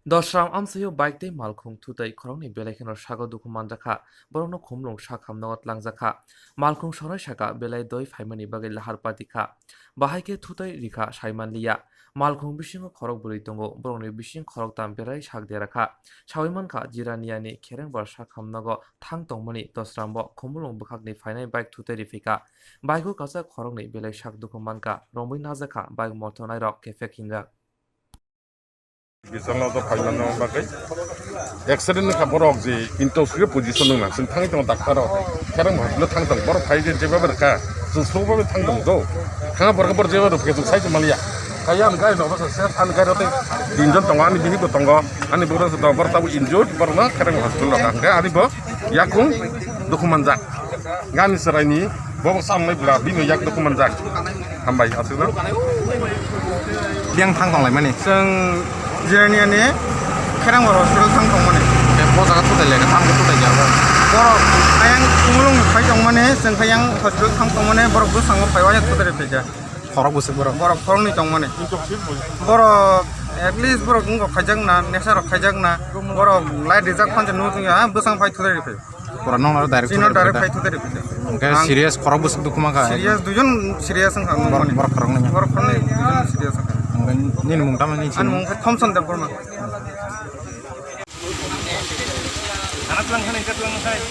Dasharam amsayo bike tei Malkhung II Khoroknwi belai kheno sago duku manjakha borokno khumlung sakhamno tlangjakha Malkhung sonai saka belai doi phaimani bagui lahar patikha bahai khe II rikha saimanliya Malkhung bisingo khorok bwrwi tongo borokni bising khoroktam berai sak derakha sawi mankha jiraniyani kherengbar sakhamnago thang tongmani Dasharam bo khumlung bwkhakni phainai bike II rifika bike o kachak khoroknwi belai sak duku manka romwi najakha bike motonai rok kefek hinjak Bicara untuk final bagai, accident ni kaborok je interview position nung nang, sentang itu dokter orang, sekarang mahal tang tang, borok kai je jawab berka, sesuatu tang tang do, karena borok berjawab do, begitu saya cuma lihat, kayak angkai do, saya tan kai do, injured tongga, ani bini tongga, ani borok sudah bertahu injured, pernah sekarang hospital lah, angkai ani bo, yakung dokumen jak, ngani serai ni, borok sampai belah, bini yak dokumen jak, hambai hasilnya. Yang tang tong lai mana? Jiraniani kerang baru hospital tang tong mana? Bos agak tuh deh, tang tuh deh jauh. Borok ayang kumulung kai tong mana? Seng kayang hospital tang tong mana? Borok bus sanggup kai wajah tuh dari peja. Khorok bus borok. Borok khorok nih tong mana? Borok at least borok enggak kajang na, nesa rok kajang na. Borok lai dijak panjang nutu ya, bus sang kai tuh dari peja. Kurang nol direct. Sino direct kai tuh dari peja. Kayak serius khorok bus itu kumaka. Serius tujuan serius sang Borok khorok nih. Borok khorok nih tujuan serius. Ini mung taman ini. An mung Thompson deh borma. Anak lang kan ikat lang saya.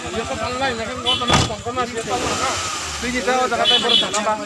Dia kok online, kan mau tenang, tongkol masih tahu mana. Pergi jauh, Jakarta baru tanah.